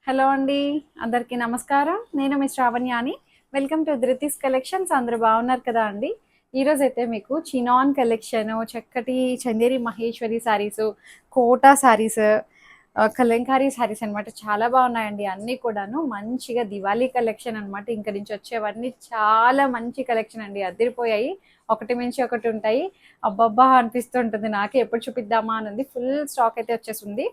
Hello అండి. అందరికీ నమస్కారం. నేను మీ శ్రావణ్యాని. Welcome to Dhriti's collections. అందరూ బాగున్నారు కదా అండి. ఈరోజైతే మీకు చినాన్ కలెక్షన్, చక్కటి చందేరి మహేశ్వరి శారీసు, కోటా శారీస్, కలంకారీ శారీస్ అనమాట. చాలా బాగున్నాయండి అన్నీ కూడాను. మంచిగా దివాళీ కలెక్షన్ అనమాట. ఇంక నుంచి వచ్చేవన్నీ చాలా మంచి కలెక్షన్ అండి. అదిరిపోయాయి. ఒకటి మించి ఒకటి ఉంటాయి. అబ్బబ్బా అనిపిస్తుంటుంది. నాకే ఎప్పుడు చూపిద్దామా అని ఉంది. ఫుల్ స్టాక్ అయితే వచ్చేసింది.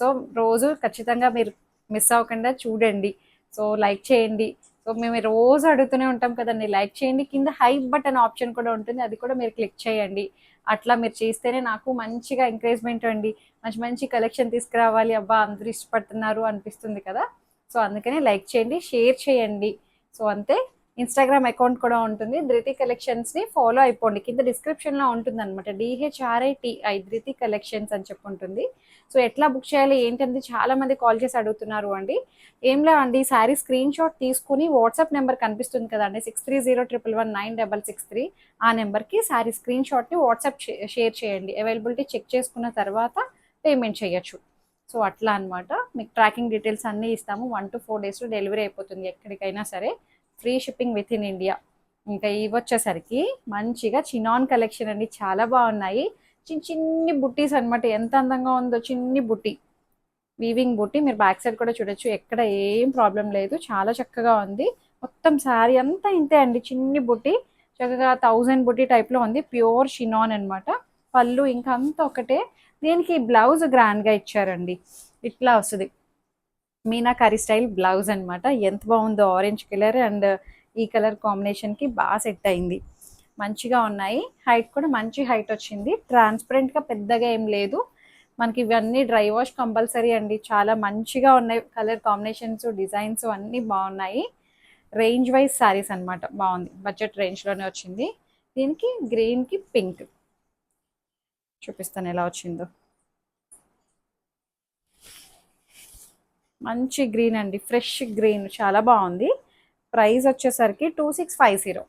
సో రోజు ఖచ్చితంగా మీరు మిస్ అవ్వకుండా చూడండి. సో లైక్ చేయండి. సో మేము రోజు అడుగుతూనే ఉంటాం కదండి, లైక్ చేయండి. కింద హైప్ బటన్ ఆప్షన్ కూడా ఉంటుంది, అది కూడా మీరు క్లిక్ చేయండి. అట్లా మీరు చేస్తేనే నాకు మంచిగా ఎంకరేజ్మెంట్ అండి. మంచి మంచి కలెక్షన్ తీసుకురావాలి, అబ్బా అందరూ ఇష్టపడుతున్నారు అనిపిస్తుంది కదా. సో అందుకనే లైక్ చేయండి, షేర్ చేయండి. సో అంతే. ఇన్స్టాగ్రామ్ అకౌంట్ కూడా ఉంటుంది, ధృతి కలెక్షన్స్ని ఫాలో అయిపోండి. కింద డిస్క్రిప్షన్లో ఉంటుంది అనమాట, DHRITI ధృతి కలెక్షన్స్ అని చెప్పి ఉంటుంది. సో ఎట్లా బుక్ చేయాలి ఏంటంటే చాలా మంది కాల్ చేసి అడుగుతున్నారు అండి. ఏం లేవండి, శారీ స్క్రీన్ షాట్ తీసుకుని వాట్సాప్ నెంబర్ కనిపిస్తుంది కదండి, 6301196663. ఆ నెంబర్కి శారీ స్క్రీన్ షాట్ని వాట్సాప్ షేర్ చేయండి. అవైలబిలిటీ చెక్ చేసుకున్న తర్వాత పేమెంట్ చేయొచ్చు. సో అట్లా అనమాట. మీకు ట్రాకింగ్ డీటెయిల్స్ అన్నీ ఇస్తాము. 1 to 4 డేస్లో డెలివరీ అయిపోతుంది ఎక్కడికైనా సరే. Free shipping with in India. ఇంకా ఇవి వచ్చేసరికి మంచిగా చినాన్ కలెక్షన్ అండి, చాలా బాగున్నాయి. చిన్న చిన్ని బుట్టీస్ అనమాట. ఎంత అందంగా ఉందో, చిన్ని బుట్టి, వీవింగ్ బుట్టి. మీరు బ్యాక్ సైడ్ కూడా చూడొచ్చు, ఎక్కడ ఏం ప్రాబ్లం లేదు, చాలా చక్కగా ఉంది. మొత్తం శారీ అంతా ఇంతే అండి, చిన్ని బుట్టి. చక్కగా 1000 బుట్టి టైప్లో ఉంది. ప్యూర్ షినాన్ అనమాట. పళ్ళు ఇంకా అంతా ఒకటే. దీనికి బ్లౌజ్ గ్రాండ్గా ఇచ్చారండి. ఇట్లా వస్తుంది, మీనాకరీ స్టైల్ బ్లౌజ్ అనమాట. ఎంత బాగుందో, ఆరెంజ్ కలర్ అండ్ ఈ కలర్ కాంబినేషన్కి బాగా సెట్ అయింది. మంచిగా ఉన్నాయి. హైట్ కూడా మంచి హైట్ వచ్చింది. ట్రాన్స్పరెంట్గా పెద్దగా ఏం లేదు. మనకి ఇవన్నీ డ్రై వాష్ కంపల్సరీ అండి. చాలా మంచిగా ఉన్నాయి. కలర్ కాంబినేషన్స్, డిజైన్స్ అన్నీ బాగున్నాయి. రేంజ్ వైజ్ శారీస్ అనమాట. బాగుంది, బడ్జెట్ రేంజ్లోనే వచ్చింది. దీనికి గ్రీన్కి పింక్ చూపిస్తాను ఎలా వచ్చిందో. మంచి గ్రీన్ అండి, ఫ్రెష్ గ్రీన్, చాలా బాగుంది. ప్రైస్ వచ్చేసరికి 2650.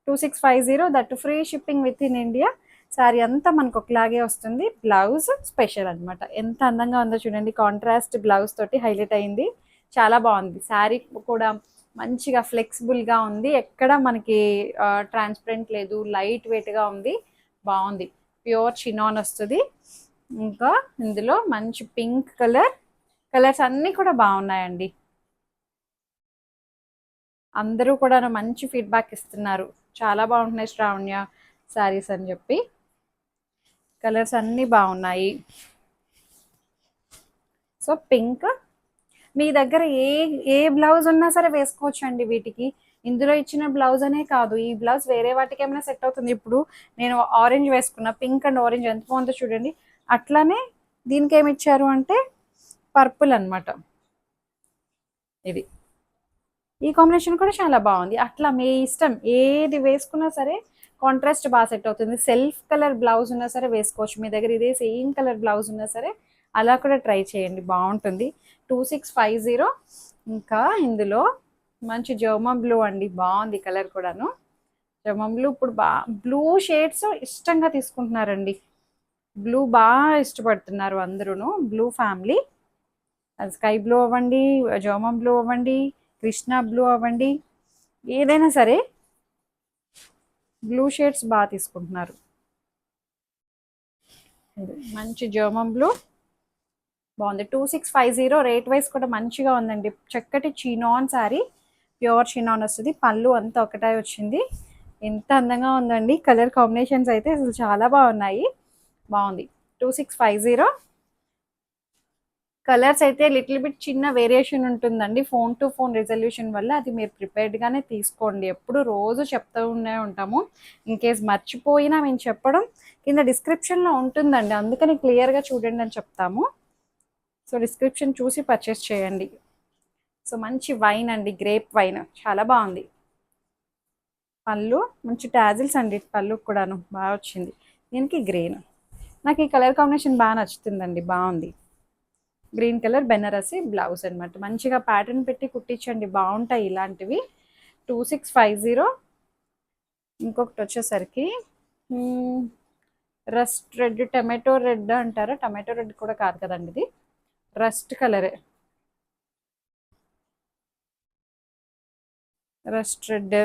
2650, that free shipping with in India. Sari అంతా మనకు ఒకలాగే వస్తుంది. బ్లౌజ్ స్పెషల్ అనమాట. ఎంత అందంగా ఉందో చూడండి, కాంట్రాస్ట్ బ్లౌజ్ తోటి హైలైట్ అయింది. చాలా బాగుంది. శారీ కూడా మంచిగా ఫ్లెక్సిబుల్గా ఉంది. ఎక్కడ మనకి ట్రాన్స్పరెంట్ లేదు, లైట్ వెయిట్గా ఉంది. బాగుంది. ప్యూర్ చినాన్ వస్తుంది. ఇంకా ఇందులో మంచి పింక్ కలర్, కలర్స్ అన్నీ కూడా బాగున్నాయండి. అందరూ కూడా మంచి ఫీడ్బ్యాక్ ఇస్తున్నారు, చాలా బాగుంటున్నాయి శ్రావణ్య శారీస్ అని చెప్పి. కలర్స్ అన్నీ బాగున్నాయి. సో పింక్, మీ దగ్గర ఏ ఏ బ్లౌజ్ ఉన్నా సరే వేసుకోవచ్చు అండి వీటికి. ఇందులో ఇచ్చిన బ్లౌజ్ అనే కాదు, ఈ బ్లౌజ్ వేరే వాటికి ఏమైనా సెట్ అవుతుంది. ఇప్పుడు నేను ఆరెంజ్ వేసుకున్నా, పింక్ అండ్ ఆరెంజ్ ఎంత బాగుందో చూడండి. అట్లానే దీనికి ఏమి ఇచ్చారు అంటే పర్పుల్ అనమాట. ఇది, ఈ కాంబినేషన్ కూడా చాలా బాగుంది. అట్లా మీ ఇష్టం, ఏది వేసుకున్నా సరే కాంట్రాస్ట్ బాగా సెట్ అవుతుంది. సెల్ఫ్ కలర్ బ్లౌజ్ ఉన్నా సరే వేసుకోవచ్చు. మీ దగ్గర ఇదే సేమ్ కలర్ బ్లౌజ్ ఉన్నా సరే అలా కూడా ట్రై చేయండి, బాగుంటుంది. 2650. ఇంకా ఇందులో మంచి జర్మన్ బ్లూ అండి, బాగుంది కలర్ కూడాను. జర్మన్ బ్లూ ఇప్పుడు బ్లూ షేడ్స్ ఇష్టంగా తీసుకుంటున్నారండి. బ్లూ బాగా ఇష్టపడుతున్నారు అందరూ. బ్లూ ఫ్యామిలీ, స్కై బ్లూ అవ్వండి, జర్మన్ బ్లూ అవ్వండి, కృష్ణ బ్లూ అవ్వండి, ఏదైనా సరే బ్లూ షేడ్స్ బాగా తీసుకుంటున్నారు. మంచి జర్మన్ బ్లూ బాగుంది. 2650. రేట్ వైజ్ కూడా మంచిగా ఉందండి. చక్కటి చినాన్ శారీ, ప్యూర్ చినాన్ వస్తుంది. పళ్ళు అంతా ఒకటే వచ్చింది. ఎంత అందంగా ఉందండి. కలర్ కాంబినేషన్స్ అయితే అసలు చాలా బాగున్నాయి. బాగుంది. 2650. కలర్స్ అయితే లిటిల్ బిట్ చిన్న వేరియేషన్ ఉంటుందండి, ఫోన్ టు ఫోన్ రిజల్యూషన్ వల్ల. అది మీరు ప్రిపేర్డ్గానే తీసుకోండి. ఎప్పుడు రోజు చెప్తూనే ఉంటాము. ఇన్ కేస్ మర్చిపోయినా మేము చెప్పడం కింద డిస్క్రిప్షన్లో ఉంటుందండి, అందుకని క్లియర్గా చూడండి అని చెప్తాము. సో డిస్క్రిప్షన్ చూసి పర్చేస్ చేయండి. సో మంచి వైన్ అండి, గ్రేప్ వైన్, చాలా బాగుంది. పళ్ళు మంచి టాజిల్స్ అండి, పళ్ళు కూడాను బాగా వచ్చింది. దీనికి గ్రీన్, నాకు ఈ కలర్ కాంబినేషన్ బాగా నచ్చుతుందండి, బాగుంది. గ్రీన్ కలర్ బెనారసి బ్లౌజ్ అనమాట. మంచిగా ప్యాటర్న్ పెట్టి కుట్టించండి, బాగుంటాయి ఇలాంటివి. 2650. ఇంకొకటి వచ్చేసరికి రస్ట్ రెడ్, టమాటో రెడ్ అంటారా, టమాటో రెడ్ కూడా కాదు కదండి, ఇది రస్ట్ కలరే. Rust red,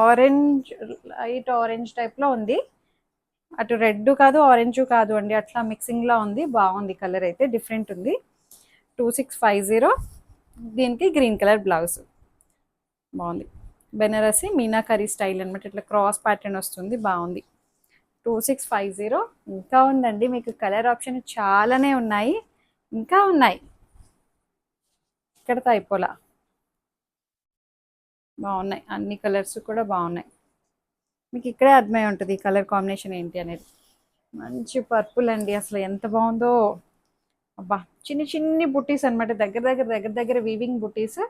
orange, light orange టైప్లో ఉంది. అటు రెడ్ కాదు ఆరెంజ్ కాదు అండి, అట్లా మిక్సింగ్లా ఉంది. బాగుంది కలర్ అయితే, డిఫరెంట్ ఉంది. 2650. దీనికి గ్రీన్ కలర్ బ్లౌజ్. బాగుంది. బెనారసి మీనాకరీ స్టైల్ అనమాట, ఇట్లా క్రాస్ ప్యాటర్న్ వస్తుంది. బాగుంది. 2650. ఇంకా ఉందండి మీకు కలర్ ఆప్షన్ చాలానే ఉన్నాయి, ఇంకా ఉన్నాయి. ఇక్కడతో అయిపోలా, బాగున్నాయి. అన్ని కలర్స్ కూడా బాగున్నాయి. మీకు ఇక్కడే అర్థమై ఉంటుంది ఈ కలర్ కాంబినేషన్ ఏంటి అనేది. మంచి పర్పుల్ అండి, అసలు ఎంత బాగుందో. అబ్బా, చిన్ని చిన్ని బుట్టీస్ అనమాట, దగ్గర వీవింగ్ బుట్టీస్.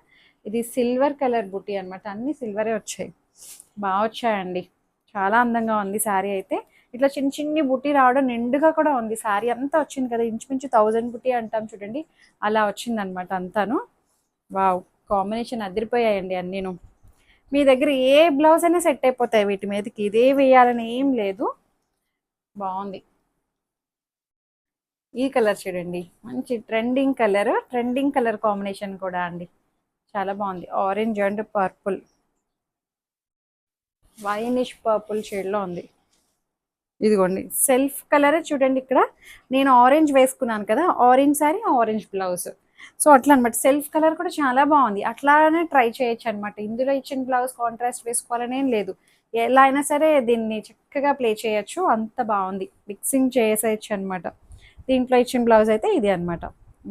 ఇది సిల్వర్ కలర్ బుట్టీ అనమాట, అన్ని సిల్వరే వచ్చాయి. బాగా వచ్చాయండి, చాలా అందంగా ఉంది శారీ అయితే. ఇట్లా చిన్ని చిన్ని బుట్టి రావడం, నిండుగా కూడా ఉంది శారీ అంతా వచ్చింది కదా. ఇంచుమించు 1000 బుట్టి అంటాం చూడండి, అలా వచ్చింది అనమాట అంతాను. Wow, combination అదిరిపోయాయండి అన్నీను. మీ దగ్గర ఏ బ్లౌజ్ అయినా సెట్ అయిపోతాయి వీటి మీదకి, ఇదే వేయాలని ఏం లేదు. బాగుంది. ఈ కలర్ చూడండి, మంచి ట్రెండింగ్ కలర్ కాంబినేషన్ కూడా అండి, చాలా బాగుంది. Orange and purple, winish purple షేడ్లో ఉంది. ఇదిగోండి సెల్ఫ్ కలరే చూడండి. ఇక్కడ నేను ఆరెంజ్ వేసుకున్నాను కదా, orange sari orange blouse. So అట్లా అనమాట, సెల్ఫ్ కలర్ కూడా చాలా బాగుంది. అట్లానే ట్రై చేయొచ్చు అనమాట. ఇందులో ఇచ్చిన బ్లౌజ్ కాంట్రాస్ట్ వేసుకోవాలనేం లేదు, ఎలా అయినా సరే దీన్ని చక్కగా ప్లే చేయొచ్చు. అంత బాగుంది, మిక్సింగ్ చేసేయచ్చు అనమాట. దీంట్లో ఇచ్చిన బ్లౌజ్ అయితే ఇది అనమాట.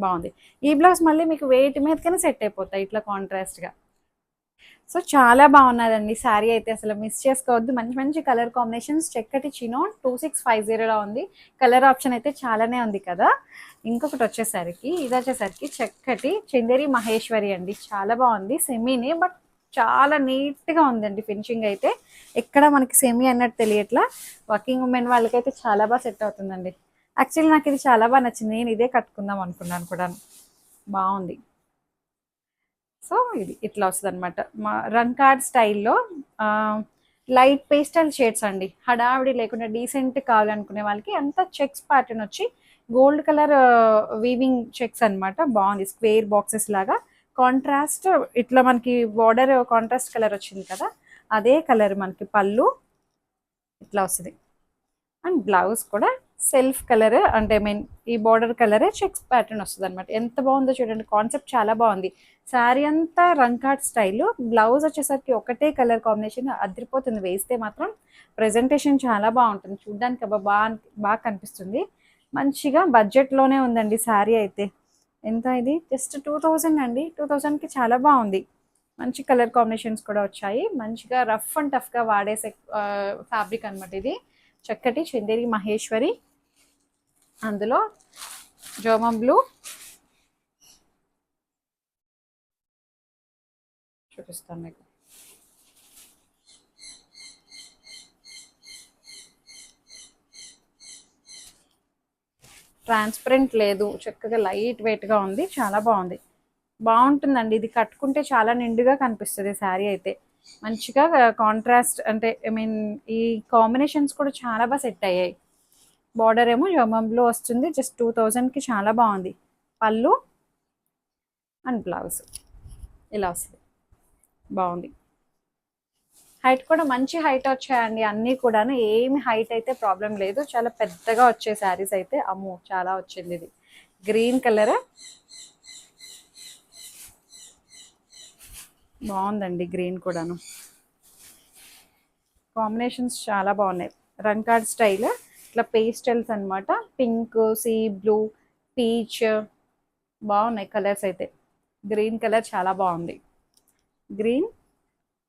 బాగుంది. ఈ బ్లౌజ్ మళ్ళీ మీకు వెయిట్ మీదకైనా సెట్ అయిపోతాయి ఇట్లా కాంట్రాస్ట్గా. సో చాలా బాగున్నదండి శారీ అయితే, అసలు మిస్ చేసుకోవద్దు. మంచి మంచి కలర్ కాంబినేషన్స్, చక్కటి చినోన్ 2650లో ఉంది. కలర్ ఆప్షన్ అయితే చాలానే ఉంది కదా. ఇంకొకటి వచ్చేసరికి, ఇది వచ్చేసరికి చక్కటి చందేరి మహేశ్వరి అండి, చాలా బాగుంది. సెమీనే, బట్ చాలా నీట్గా ఉందండి ఫినిషింగ్ అయితే. ఎక్కడ మనకి సెమీ అన్నట్టు తెలియట్లా. వర్కింగ్ ఉమెన్ వాళ్ళకైతే చాలా బాగా సెట్ అవుతుందండి. యాక్చువల్లీ నాకు ఇది చాలా బాగా నచ్చింది, నేను ఇదే కట్టుకుందాం అనుకున్నాను కూడా. బాగుంది. సో ఇది ఇట్లా వస్తుంది అనమాట, మా రంకాడ్ స్టైల్లో. లైట్ పేస్టల్ షేడ్స్ అండి, హడావిడి లేకుండా డీసెంట్ కావాలనుకునే వాళ్ళకి. అంతా చెక్స్ ప్యాటర్న్ వచ్చి గోల్డ్ కలర్ వీవింగ్ చెక్స్ అనమాట. బాగుంది, స్క్వేర్ బాక్సెస్ లాగా. కాంట్రాస్ట్ ఇట్లా మనకి బార్డర్ కాంట్రాస్ట్ కలర్ వచ్చింది కదా, అదే కలర్ మనకి పళ్ళు ఇట్లా వస్తుంది. అండ్ బ్లౌజ్ కూడా సెల్ఫ్ కలర్, అంటే మీన్ ఈ బార్డర్ కలరే చెక్స్ ప్యాటర్న్ వస్తుంది అనమాట. ఎంత బాగుందో చూడండి, కాన్సెప్ట్ చాలా బాగుంది. శారీ అంతా రంకాట్ స్టైల్, బ్లౌజ్ వచ్చేసరికి ఒకటే కలర్ కాంబినేషన్, అదిరిపోతుంది. వేస్తే మాత్రం ప్రజెంటేషన్ చాలా బాగుంటుంది, చూడ్డానికి అబ్బా బాగా కనిపిస్తుంది. మంచిగా బడ్జెట్లోనే ఉందండి శారీ అయితే. ఎంత ఇది, జస్ట్ 2000 అండి. 2000కి చాలా బాగుంది. మంచి కలర్ కాంబినేషన్స్ కూడా వచ్చాయి. మంచిగా రఫ్ అండ్ టఫ్గా వాడేసే ఫ్యాబ్రిక్ అనమాట ఇది. చక్కటి చందేరి మహేశ్వరి, అందులో జోమం బ్లూ చూపిస్తాను మీకు. ట్రాన్స్పరెంట్ లేదు, చక్కగా లైట్ వెయిట్గా ఉంది, చాలా బాగుంది. బాగుంటుందండి ఇది, కట్టుకుంటే చాలా నిండుగా కనిపిస్తుంది శారీ అయితే. మంచిగా కాంట్రాస్ట్, అంటే ఐ మీన్ ఈ కాంబినేషన్స్ కూడా చాలా బాగా సెట్ అయ్యాయి. బార్డర్ ఏమో జోమంలో వస్తుంది, జస్ట్ 2000కి చాలా బాగుంది. పళ్ళు అండ్ బ్లౌజ్ ఇలా వస్తుంది, బాగుంది. హైట్ కూడా మంచి హైట్ వచ్చాయండి అన్నీ కూడాను, ఏమి హైట్ అయితే ప్రాబ్లం లేదు. చాలా పెద్దగా వచ్చే శారీస్ అయితే, అమ్మో చాలా వచ్చింది. ఇది గ్రీన్ కలర్, బాగుందండి గ్రీన్ కూడాను. కాంబినేషన్స్ చాలా బాగున్నాయి. రంకాడ్ స్టైల్, ఇట్లా పేస్టల్స్ అనమాట. పింక్, సీ బ్లూ, పీచ్, బాగున్నాయి కలర్స్ అయితే. గ్రీన్ కలర్ చాలా బాగుంది. గ్రీన్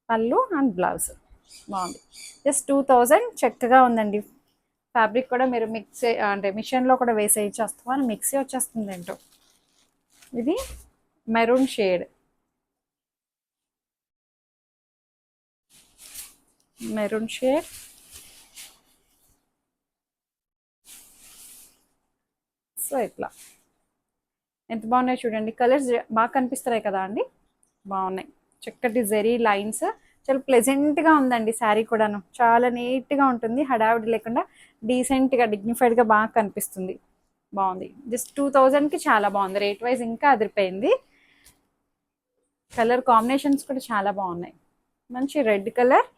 పళ్ళు అండ్ బ్లౌజ్ బాగుంది. జస్ట్ 2000, చక్కగా ఉందండి. ఫ్యాబ్రిక్ కూడా మీరు మిక్సీ అంటే మిషన్లో కూడా వేసేయచ్చు, వస్తామని మిక్సీ వచ్చేస్తుంది ఏంటో. ఇది maroon shade, maroon shade. So ఇట్లా ఎంత బాగున్నాయి చూడండి, కలర్స్ బాగా కనిపిస్తున్నాయి కదా అండి, బాగున్నాయి. చక్కటి జెరీ లైన్స్, చాలా ప్లెజెంట్గా ఉందండి శారీ కూడాను. చాలా నీట్గా ఉంటుంది, హడావిడి లేకుండా డీసెంట్గా డిగ్నిఫైడ్గా బాగా కనిపిస్తుంది. బాగుంది. జస్ట్ 2000కి చాలా బాగుంది, రేట్ వైజ్ ఇంకా అదిరిపోయింది. కలర్ కాంబినేషన్స్ కూడా చాలా బాగున్నాయి. మంచి రెడ్ కలర్.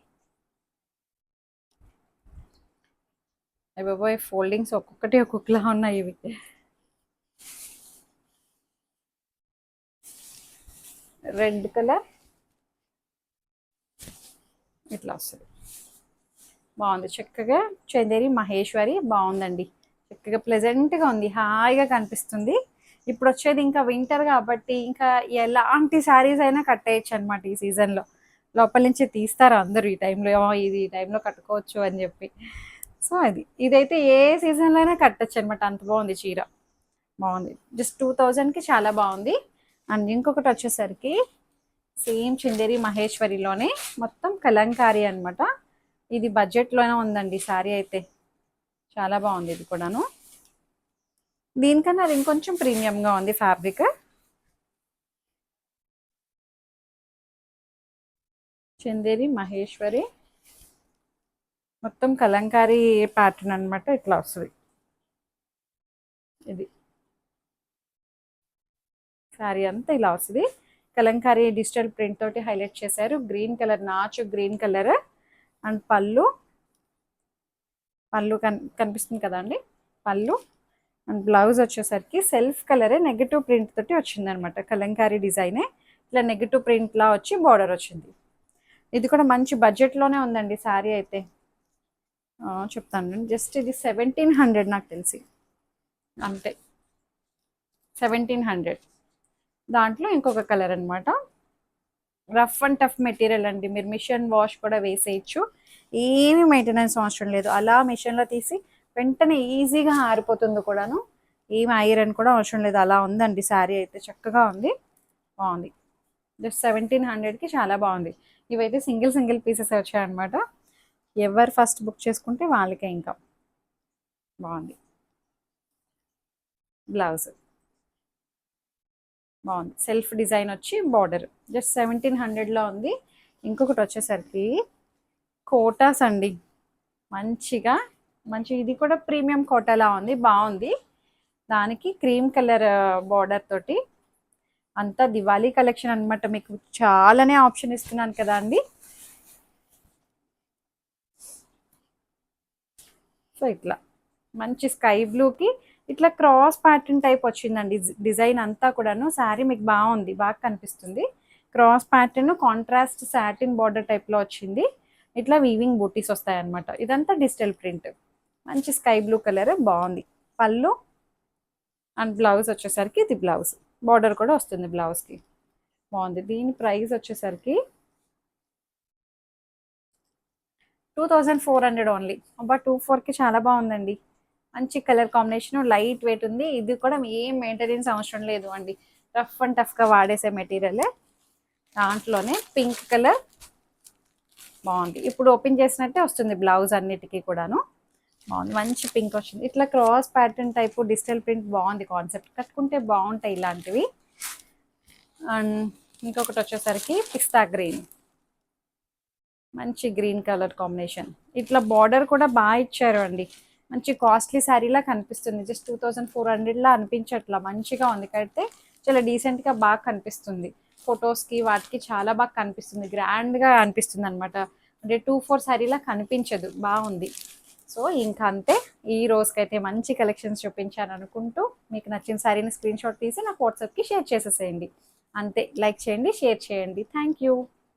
అయ్య బాబోయ్, ఫోల్డింగ్స్ ఒక్కొక్కటి ఒక్కొక్కలా ఉన్నాయి ఇవి. రెడ్ కలర్ ఇట్లా వస్తుంది. బాగుంది. చక్కగా చందేరి మహేశ్వరి బాగుందండి. చక్కగా ప్లెజెంట్గా ఉంది, హాయిగా కనిపిస్తుంది. ఇప్పుడు వచ్చేది ఇంకా వింటర్ కాబట్టి ఇంకా ఎలాంటి శారీస్ అయినా కట్టేయచ్చు అనమాట ఈ సీజన్లో. లోపల నుంచి తీస్తారు అందరూ ఈ టైంలో, ఇది ఈ టైంలో కట్టుకోవచ్చు అని చెప్పి. సో ఇదైతే ఏ సీజన్లో అయినా కట్టచ్చు అనమాట. అంత బాగుంది చీర. బాగుంది. జస్ట్ 2000కి చాలా బాగుంది. అండ్ ఇంకొకటి వచ్చేసరికి సేమ్ చందేరి మహేశ్వరిలోనే మొత్తం కలంకారీ అనమాట. ఇది బడ్జెట్లోనే ఉందండి శారీ అయితే. చాలా బాగుంది ఇది కూడాను. దీనికన్నా అది ఇంకొంచెం ప్రీమియంగా ఉంది ఫ్యాబ్రిక్. చందేరి మహేశ్వరి మొత్తం కలంకారీ ప్యాటర్న్ అనమాట. ఇట్లా వస్తుంది. ఇది శారీ అంతా ఇలా వస్తుంది. కలంకారీ డిజిటల్ ప్రింట్ తోటి హైలైట్ చేశారు. గ్రీన్ కలర్, నాచు గ్రీన్ కలర్. అండ్ పళ్ళు కనిపిస్తుంది కదండి పళ్ళు. అండ్ బ్లౌజ్ వచ్చేసరికి సెల్ఫ్ కలరే నెగటివ్ ప్రింట్ తోటి వచ్చిందనమాట. కలంకారీ డిజైనే ఇట్లా నెగటివ్ ప్రింట్ లా వచ్చి బార్డర్ వచ్చింది. ఇది కూడా మంచి బడ్జెట్లోనే ఉందండి శారీ అయితే. చెప్తాను, జస్ట్ ఇది 1700 నాకు తెలిసి, అంతే. 1700. దాంట్లో ఇంకొక కలర్ అనమాట. రఫ్ అండ్ టఫ్ మెటీరియల్ అండి. మీరు మిషన్ వాష్ కూడా వేసేయచ్చు. ఏమీ మెయింటెనెన్స్ అవసరం లేదు. అలా మిషన్లో తీసి వెంటనే ఈజీగా ఆరిపోతుంది కూడాను. ఏమి ఐరన్ కూడా అవసరం లేదు. అలా ఉందండి శారీ అయితే. చక్కగా ఉంది, బాగుంది. జస్ట్ 1700కి చాలా బాగుంది. ఇవైతే సింగిల్ సింగిల్ పీసెస్ వచ్చాయన్నమాట. ఎవరు ఫస్ట్ బుక్ చేసుకుంటే వాళ్ళకే. ఇంకా బాగుంది. బ్లౌజ్ బాగుంది. సెల్ఫ్ డిజైన్ వచ్చి బార్డర్ జస్ట్ 1700లో ఉంది. ఇంకొకటి వచ్చేసరికి కోటాస్ అండి. మంచి ఇది కూడా ప్రీమియం కోటాలా ఉంది, బాగుంది. దానికి క్రీమ్ కలర్ బార్డర్ తోటి అంతా దివాళీ కలెక్షన్ అనమాట. మీకు చాలానే ఆప్షన్ ఇస్తున్నాను కదా అండి. సో ఇట్లా మంచి స్కై బ్లూకి ఇట్లా క్రాస్ ప్యాటర్న్ టైప్ వచ్చిందండి డిజైన్ అంతా కూడాను. శారీ మీకు బాగుంది, బాగా కనిపిస్తుంది. Cross pattern contrast satin border టైప్లో వచ్చింది. ఇట్లా వీవింగ్ బూటీస్ వస్తాయన్నమాట. ఇదంతా డిజిటల్ ప్రింట్. మంచి స్కై బ్లూ కలర్ బాగుంది. పళ్ళు అండ్ బ్లౌజ్ వచ్చేసరికి ఇది బ్లౌజ్ బార్డర్ కూడా వస్తుంది బ్లౌజ్కి. బాగుంది. దీని ప్రైస్ వచ్చేసరికి 2400 ఓన్లీ. అబ్బా 24కి చాలా బాగుందండి. మంచి కలర్ కాంబినేషన్, లైట్ వెయిట్ ఉంది. ఇది కూడా ఏం మెయింటెనెన్స్ అవసరం లేదు అండి. రఫ్ అండ్ టఫ్గా వాడేసే మెటీరియలే. దాంట్లోనే పింక్ కలర్ బాగుంది. ఇప్పుడు ఓపెన్ చేసినట్టే వస్తుంది బ్లౌజ్ అన్నిటికీ కూడాను. బాగుంది. మంచి పింక్ వచ్చింది. ఇట్లా cross pattern type digital print బాగుంది. కాన్సెప్ట్ కట్టుకుంటే బాగుంటాయి ఇలాంటివి. అండ్ ఇంకొకటి వచ్చేసరికి పిస్తా గ్రీన్, మంచి గ్రీన్ కలర్ కాంబినేషన్. ఇట్లా బార్డర్ కూడా బాగా ఇచ్చారు అండి. మంచి కాస్ట్లీ శారీలా కనిపిస్తుంది. జస్ట్ 2400లా అనిపించట్లా. మంచిగా ఉంది. కడితే చాలా డీసెంట్గా బాగా కనిపిస్తుంది. ఫొటోస్కి వాటికి చాలా బాగా కనిపిస్తుంది. గ్రాండ్గా అనిపిస్తుంది అనమాట. అంటే 24 శారీలా కనిపించదు. బాగుంది. సో ఇంకా అంతే. ఈ రోజుకైతే మంచి కలెక్షన్స్ చూపించాను అనుకుంటూ మీకు నచ్చిన శారీని స్క్రీన్ షాట్ తీసి నాకు వాట్సాప్కి షేర్ చేసేసేయండి. అంతే. లైక్ చేయండి, షేర్ చేయండి. Thank you.